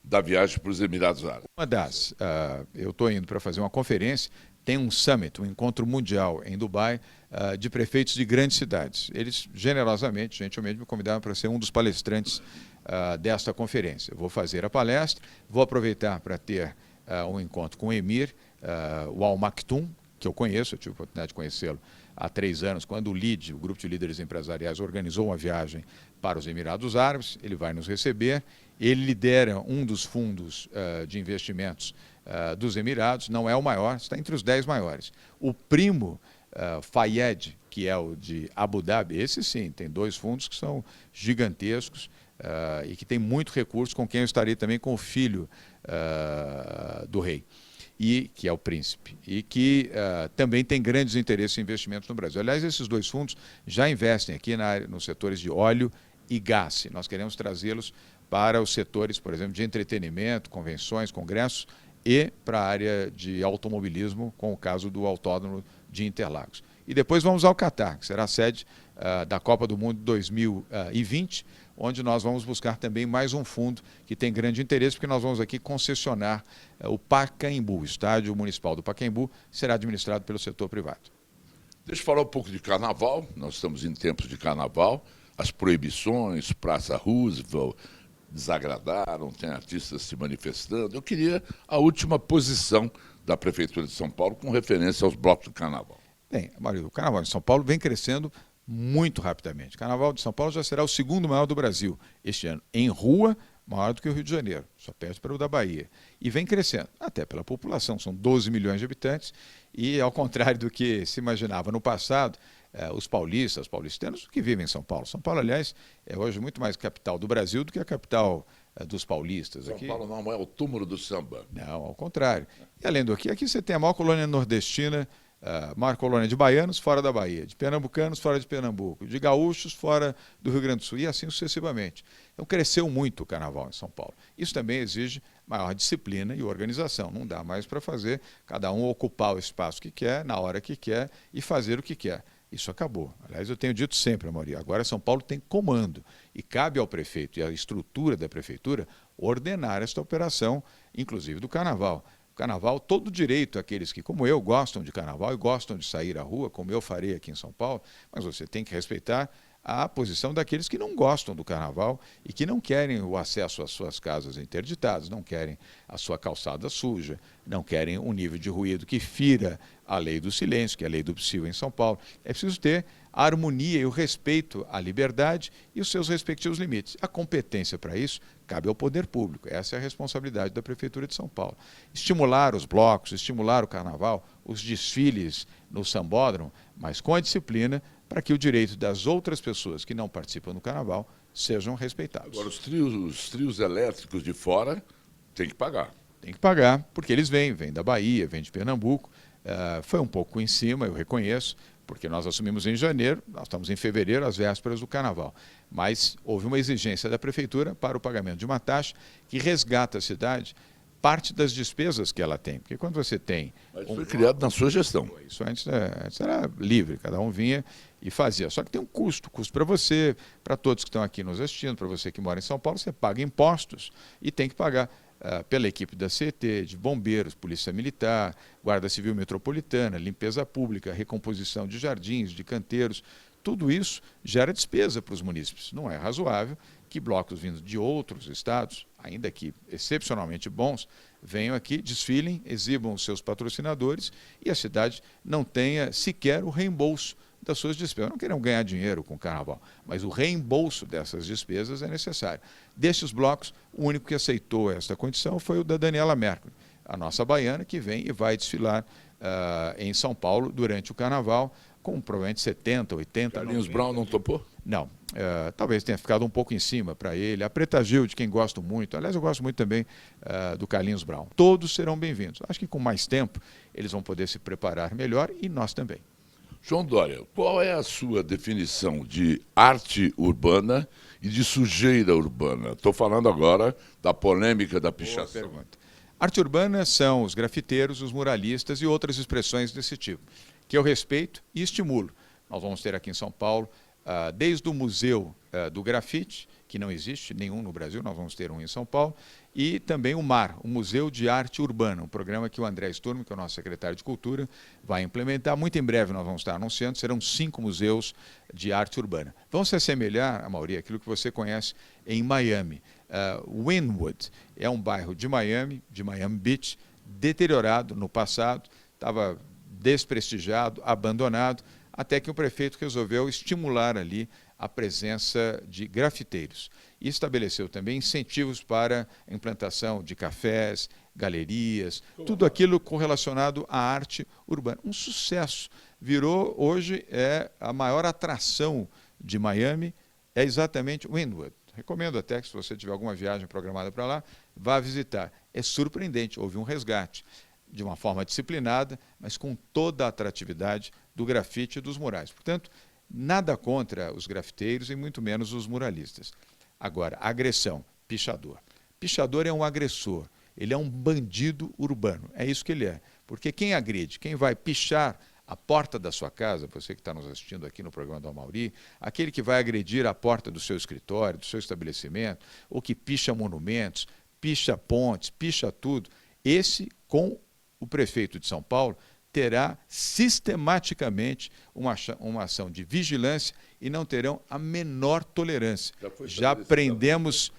da viagem para os Emirados Árabes? Uma das. Eu estou indo para fazer uma conferência, tem um summit, um encontro mundial em Dubai, de prefeitos de grandes cidades. Eles generosamente, gentilmente, me convidaram para ser um dos palestrantes desta conferência. Eu vou fazer a palestra, vou aproveitar para ter um encontro com o Emir, o Al Maktoum, que eu conheço, eu tive a oportunidade de conhecê-lo há 3 anos, quando o LEAD, o Grupo de Líderes Empresariais, organizou uma viagem para os Emirados Árabes. Ele vai nos receber. Ele lidera um dos fundos de investimentos dos Emirados, não é o maior, está entre os 10 maiores. O primo Fayed, que é o de Abu Dhabi, esse sim, tem 2 fundos que são gigantescos e que tem muito recurso, com quem eu estarei também com o filho do rei, que é o príncipe, e que também tem grandes interesses em investimentos no Brasil. Aliás, esses 2 fundos já investem aqui nos setores de óleo e gás. Nós queremos trazê-los para os setores, por exemplo, de entretenimento, convenções, congressos e para a área de automobilismo, com o caso do Autódromo de Interlagos. E depois vamos ao Catar, que será a sede da Copa do Mundo 2020, onde nós vamos buscar também mais um fundo que tem grande interesse, porque nós vamos aqui concessionar o Pacaembu, o estádio municipal do Pacaembu, será administrado pelo setor privado. Deixa eu falar um pouco de carnaval, nós estamos em tempos de carnaval, as proibições, Praça Roosevelt, desagradaram, tem artistas se manifestando. Eu queria a última posição da Prefeitura de São Paulo com referência aos blocos de carnaval. Bem, Mário, o carnaval de São Paulo vem crescendo muito rapidamente. O carnaval de São Paulo já será o 2º maior do Brasil este ano. Em rua, maior do que o Rio de Janeiro, só perde para o da Bahia. E vem crescendo, até pela população, são 12 milhões de habitantes, e ao contrário do que se imaginava no passado, os paulistanos que vivem em São Paulo. São Paulo, aliás, é hoje muito mais capital do Brasil do que a capital dos paulistas. São Paulo não é o túmulo do samba. Não, ao contrário. E além do que, aqui você tem a maior colônia nordestina, maior colônia de baianos fora da Bahia, de pernambucanos fora de Pernambuco, de gaúchos fora do Rio Grande do Sul, e assim sucessivamente. Então cresceu muito o carnaval em São Paulo. Isso também exige maior disciplina e organização. Não dá mais para fazer cada um ocupar o espaço que quer, na hora que quer e fazer o que quer. Isso acabou. Aliás, eu tenho dito sempre, Amaury, agora São Paulo tem comando e cabe ao prefeito e à estrutura da prefeitura ordenar esta operação, inclusive do carnaval. O carnaval, todo direito àqueles que, como eu, gostam de carnaval e gostam de sair à rua, como eu farei aqui em São Paulo, mas você tem que respeitar a posição daqueles que não gostam do carnaval e que não querem o acesso às suas casas interditadas, não querem a sua calçada suja, não querem um nível de ruído que fira a lei do silêncio, que é a lei do possível em São Paulo. É preciso ter a harmonia e o respeito à liberdade e os seus respectivos limites. A competência para isso cabe ao poder público. Essa é a responsabilidade da Prefeitura de São Paulo. Estimular os blocos, estimular o carnaval, os desfiles no sambódromo, mas com a disciplina para que o direito das outras pessoas que não participam do carnaval sejam respeitados. Agora, os trios elétricos de fora têm que pagar. Tem que pagar, porque eles vêm da Bahia, vêm de Pernambuco. Foi um pouco em cima, eu reconheço, porque nós assumimos em janeiro, nós estamos em fevereiro, às vésperas do Carnaval. Mas houve uma exigência da Prefeitura para o pagamento de uma taxa que resgata a cidade parte das despesas que ela tem. Porque quando você tem... Mas foi criado na sua gestão. Isso antes era livre, cada um vinha e fazia. Só que tem um custo para você, para todos que estão aqui nos assistindo, para você que mora em São Paulo, você paga impostos e tem que pagar pela equipe da CET, de bombeiros, polícia militar, guarda civil metropolitana, limpeza pública, recomposição de jardins, de canteiros. Tudo isso gera despesa para os munícipes. Não é razoável que blocos vindos de outros estados, ainda que excepcionalmente bons, venham aqui, desfilem, exibam os seus patrocinadores e a cidade não tenha sequer o reembolso das suas despesas. Não queremos ganhar dinheiro com o Carnaval, mas o reembolso dessas despesas é necessário. Destes blocos, o único que aceitou esta condição foi o da Daniela Mercury, a nossa baiana, que vem e vai desfilar em São Paulo durante o Carnaval, com provavelmente 70, 80... Carlinhos Brown não topou? Não. Talvez tenha ficado um pouco em cima para ele. A Preta Gil, de quem gosto muito. Aliás, eu gosto muito também do Carlinhos Brown. Todos serão bem-vindos. Acho que com mais tempo eles vão poder se preparar melhor e nós também. João Dória, qual é a sua definição de arte urbana e de sujeira urbana? Estou falando agora da polêmica da pichação. Boa pergunta. Arte urbana são os grafiteiros, os muralistas e outras expressões desse tipo, que eu respeito e estimulo. Nós vamos ter aqui em São Paulo, desde o Museu do Grafite, que não existe nenhum no Brasil, nós vamos ter um em São Paulo, e também o MAR, o Museu de Arte Urbana, um programa que o André Sturm, que é o nosso secretário de Cultura, vai implementar. Muito em breve nós vamos estar anunciando, serão 5 museus de arte urbana. Vão se assemelhar, Amaury, àquilo que você conhece em Miami. Wynwood é um bairro de Miami Beach, deteriorado no passado, estava desprestigiado, abandonado, até que o prefeito resolveu estimular ali a presença de grafiteiros e estabeleceu também incentivos para a implantação de cafés, galerias, tudo aquilo correlacionado à arte urbana. Um sucesso. Virou, hoje, a maior atração de Miami, é exatamente Wynwood. Recomendo até que, se você tiver alguma viagem programada para lá, vá visitar. É surpreendente, houve um resgate de uma forma disciplinada, mas com toda a atratividade do grafite e dos murais. Portanto, nada contra os grafiteiros e muito menos os muralistas. Agora, agressão, pichador. Pichador é um agressor, ele é um bandido urbano, é isso que ele é. Porque quem agride, quem vai pichar a porta da sua casa, você que está nos assistindo aqui no programa do Amaury, aquele que vai agredir a porta do seu escritório, do seu estabelecimento, ou que picha monumentos, picha pontes, picha tudo, esse, com o prefeito de São Paulo, terá sistematicamente uma ação de vigilância e não terão a menor tolerância. Já prendemos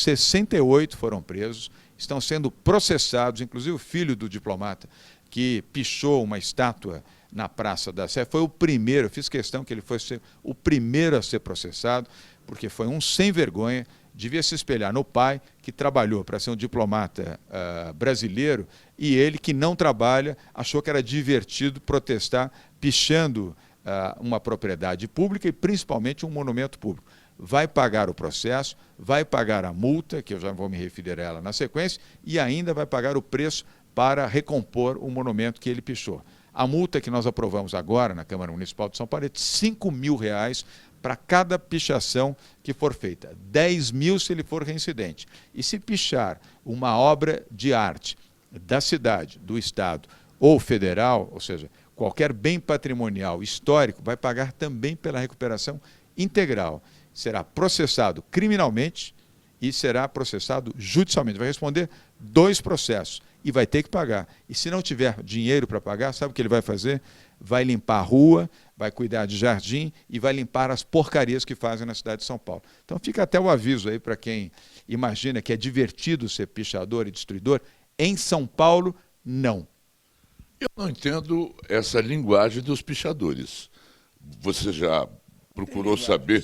68 foram presos, estão sendo processados, inclusive o filho do diplomata que pichou uma estátua na Praça da Sé, foi o primeiro, eu fiz questão que ele fosse o primeiro a ser processado, porque foi um sem vergonha, devia se espelhar no pai, que trabalhou para ser um diplomata brasileiro, e ele, que não trabalha, achou que era divertido protestar pichando uma propriedade pública e principalmente um monumento público. Vai pagar o processo, vai pagar a multa, que eu já vou me referir a ela na sequência, e ainda vai pagar o preço para recompor o monumento que ele pichou. A multa que nós aprovamos agora na Câmara Municipal de São Paulo é de R$5.000 para cada pichação que for feita. 10 mil se ele for reincidente. E se pichar uma obra de arte da cidade, do estado ou federal, ou seja, qualquer bem patrimonial histórico, vai pagar também pela recuperação integral. Será processado criminalmente e será processado judicialmente. Vai responder 2 processos e vai ter que pagar. E se não tiver dinheiro para pagar, sabe o que ele vai fazer? Vai limpar a rua, vai cuidar de jardim e vai limpar as porcarias que fazem na cidade de São Paulo. Então fica até o aviso aí para quem imagina que é divertido ser pichador e destruidor. Em São Paulo, não. Eu não entendo essa linguagem dos pichadores. Você já procurou saber?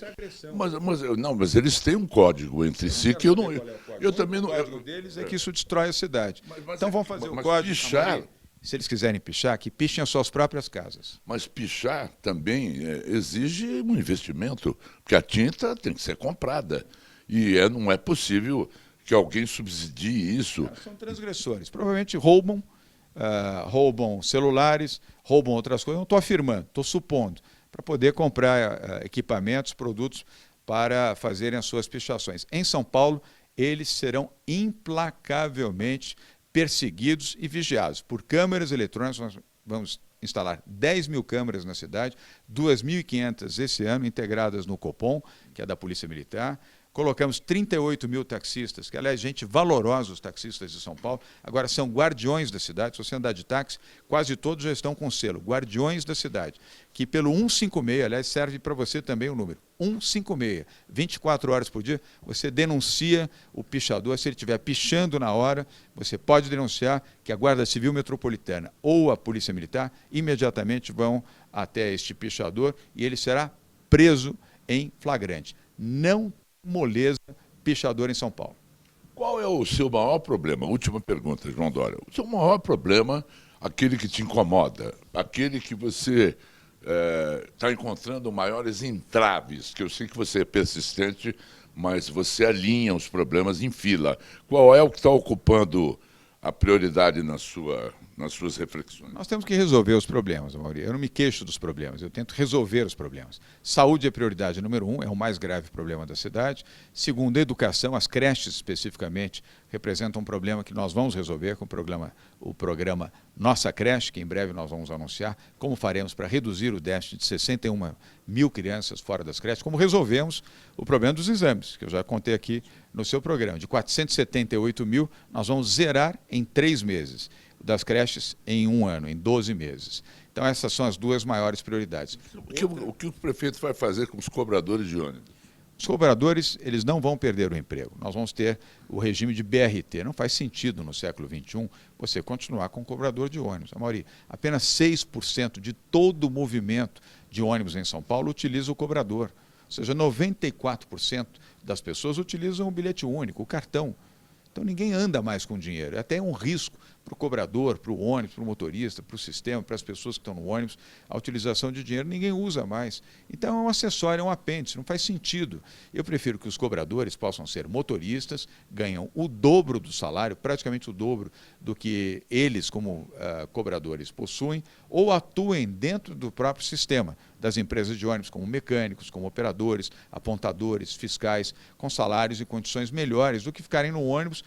Mas eles têm um código entre si que eu não. Eu também não. O código deles é que isso destrói a cidade. Então vamos fazer o código. Pichar, se eles quiserem pichar, que pichem as suas próprias casas. mas pichar também exige um investimento, porque a tinta tem que ser comprada. E não é possível que alguém subsidie isso. São transgressores. Provavelmente roubam roubam celulares, roubam outras coisas. Não estou afirmando, estou supondo, para poder comprar equipamentos, produtos para fazerem as suas pichações. Em São Paulo, eles serão implacavelmente perseguidos e vigiados por câmeras eletrônicas. Nós vamos instalar 10 mil câmeras na cidade, 2.500 esse ano, integradas no Copom, que é da Polícia Militar. Colocamos 38 mil taxistas, que, aliás, gente valorosa, os taxistas de São Paulo, agora são guardiões da cidade. Se você andar de táxi, quase todos já estão com selo, guardiões da cidade, que pelo 156, aliás, serve para você também o número, 156, 24 horas por dia, você denuncia o pichador. Se ele estiver pichando na hora, você pode denunciar, que a Guarda Civil Metropolitana ou a Polícia Militar imediatamente vão até este pichador e ele será preso em flagrante. Não moleza pichador em São Paulo. Qual é o seu maior problema? Última pergunta, João Dória. O seu maior problema, aquele que te incomoda, aquele que você está encontrando maiores entraves, que eu sei que você é persistente, mas você alinha os problemas em fila. Qual é o que está ocupando a prioridade nas suas reflexões? Nós temos que resolver os problemas, Amaury. Eu não me queixo dos problemas, eu tento resolver os problemas. Saúde é prioridade número 1, é o mais grave problema da cidade. Segundo, educação, as creches especificamente representam um problema que nós vamos resolver com o programa Nossa Creche, que em breve nós vamos anunciar como faremos para reduzir o déficit de 61 mil crianças fora das creches, como resolvemos o problema dos exames, que eu já contei aqui no seu programa. De 478 mil, nós vamos zerar em 3 meses. Das creches em 1 ano, em 12 meses. Então, essas são as duas maiores prioridades. O que o prefeito vai fazer com os cobradores de ônibus? Os cobradores, eles não vão perder o emprego. Nós vamos ter o regime de BRT. Não faz sentido, no século XXI, você continuar com cobrador de ônibus. Amaury, apenas 6% de todo o movimento de ônibus em São Paulo utiliza o cobrador. Ou seja, 94% das pessoas utilizam o bilhete único, o cartão. Então, ninguém anda mais com dinheiro. É até um risco para o cobrador, para o ônibus, para o motorista, para o sistema, para as pessoas que estão no ônibus, a utilização de dinheiro ninguém usa mais. Então é um acessório, é um apêndice, não faz sentido. Eu prefiro que os cobradores possam ser motoristas, ganham o dobro do salário, praticamente o dobro do que eles, como cobradores, possuem, ou atuem dentro do próprio sistema das empresas de ônibus, como mecânicos, como operadores, apontadores, fiscais, com salários e condições melhores do que ficarem no ônibus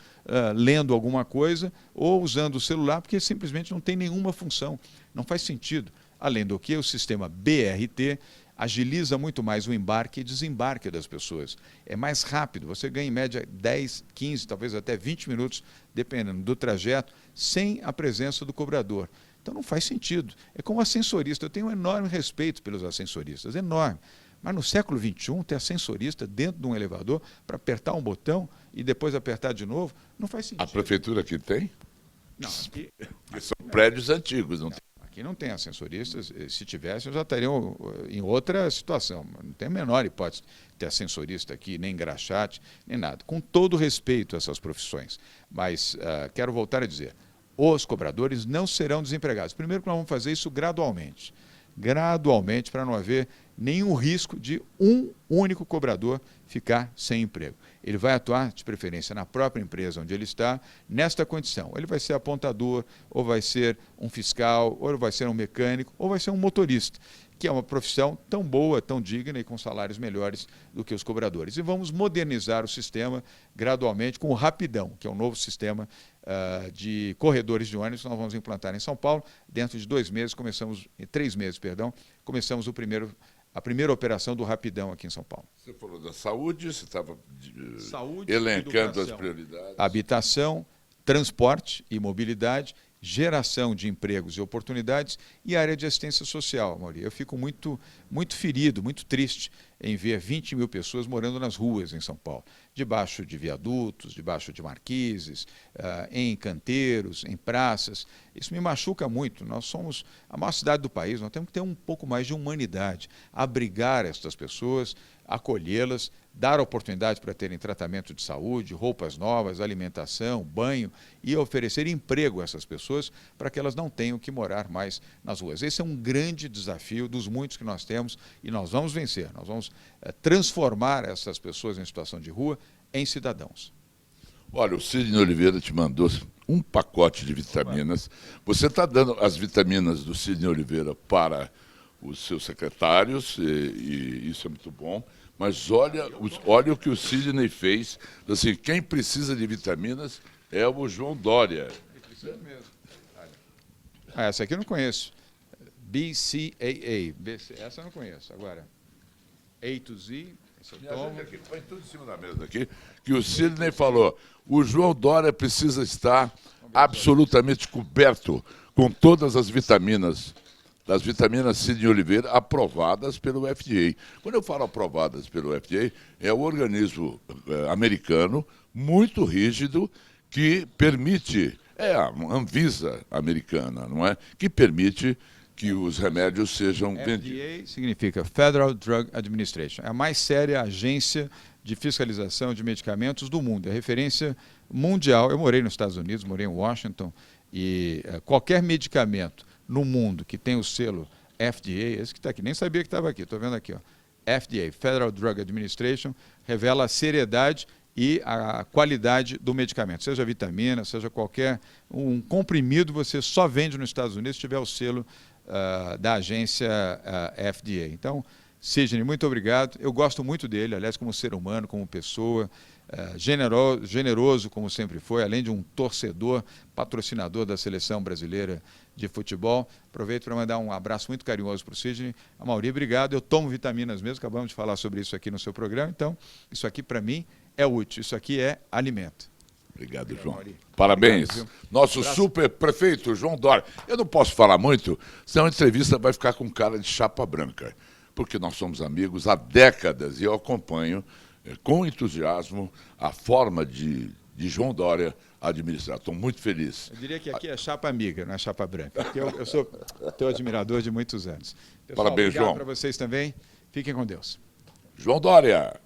lendo alguma coisa ou usando o celular, porque simplesmente não tem nenhuma função, não faz sentido. Além do que, o sistema BRT agiliza muito mais o embarque e desembarque das pessoas. É mais rápido, você ganha em média 10, 15, talvez até 20 minutos, dependendo do trajeto, sem a presença do cobrador. Então não faz sentido. É como ascensorista, eu tenho um enorme respeito pelos ascensoristas, enorme. Mas no século XXI, ter ascensorista dentro de um elevador para apertar um botão e depois apertar de novo, não faz sentido. A prefeitura aqui tem? Não, aqui são prédios antigos, não tem? Aqui não tem ascensoristas. Se tivesse, eu já estaria em outra situação. Não tem a menor hipótese de ter ascensorista aqui, nem engraxate, nem nada. Com todo respeito a essas profissões. Mas quero voltar a dizer, os cobradores não serão desempregados. Primeiro que nós vamos fazer isso gradualmente. Gradualmente, para não haver nenhum risco de um único cobrador ficar sem emprego. Ele vai atuar, de preferência, na própria empresa onde ele está, nesta condição. Ele vai ser apontador, ou vai ser um fiscal, ou vai ser um mecânico, ou vai ser um motorista, que é uma profissão tão boa, tão digna e com salários melhores do que os cobradores. E vamos modernizar o sistema gradualmente com o Rapidão, que é um novo sistema de corredores de ônibus que nós vamos implantar em São Paulo. Dentro de 3 meses, começamos a primeira operação do Rapidão aqui em São Paulo. Você falou da saúde, você estava elencando as prioridades. Habitação, transporte e mobilidade, geração de empregos e oportunidades e área de assistência social, Amaury. Eu fico muito ferido, muito triste em ver 20 mil pessoas morando nas ruas em São Paulo, debaixo de viadutos, debaixo de marquises, em canteiros, em praças. Isso me machuca muito. Nós somos a maior cidade do país, nós temos que ter um pouco mais de humanidade, abrigar estas pessoas, acolhê-las, dar oportunidade para terem tratamento de saúde, roupas novas, alimentação, banho e oferecer emprego a essas pessoas para que elas não tenham que morar mais nas ruas. Esse é um grande desafio dos muitos que nós temos e nós vamos vencer. Nós vamos transformar essas pessoas em situação de rua em cidadãos. Olha, o Sidney Oliveira te mandou um pacote de vitaminas. Você está dando as vitaminas do Sidney Oliveira para os seus secretários, e isso é muito bom. Mas olha o que o Sidney fez. Assim, quem precisa de vitaminas é o João Dória. Precisa mesmo. Essa aqui eu não conheço. BCAA. Essa eu não conheço. Agora, A to Z. Aqui, põe tudo em cima da mesa aqui, que o Sidney falou. O João Dória precisa estar absolutamente coberto com todas as vitaminas, das vitaminas Sidney Oliveira aprovadas pelo FDA. Quando eu falo aprovadas pelo FDA, é o organismo americano muito rígido que permite, a Anvisa americana, não é? Que permite que os remédios sejam vendidos. FDA significa Federal Drug Administration. É a mais séria agência de fiscalização de medicamentos do mundo. É referência mundial. Eu morei nos Estados Unidos, morei em Washington, e qualquer medicamento no mundo que tem o selo FDA, esse que está aqui, nem sabia que estava aqui, estou vendo aqui, ó, FDA, Federal Drug Administration, revela a seriedade e a qualidade do medicamento, seja vitamina, seja qualquer um comprimido, você só vende nos Estados Unidos se tiver o selo da agência FDA. Então, Sidney, muito obrigado. Eu gosto muito dele, aliás, como ser humano, como pessoa, generoso como sempre foi, além de um torcedor, patrocinador da Seleção Brasileira de Futebol. Aproveito para mandar um abraço muito carinhoso para o Sidney. Amaury, obrigado. Eu tomo vitaminas mesmo, acabamos de falar sobre isso aqui no seu programa, então isso aqui para mim é útil, isso aqui é alimento. Obrigado, João. Parabéns. Obrigado, nosso super prefeito, João Dória. Eu não posso falar muito, senão a entrevista vai ficar com cara de chapa branca, porque nós somos amigos há décadas e eu acompanho com entusiasmo a forma de João Dória administrar. Estou muito feliz. Eu diria que aqui é chapa amiga, não é chapa branca, porque eu sou teu admirador de muitos anos. Pessoal, parabéns, João. Obrigado para vocês também. Fiquem com Deus. João Dória.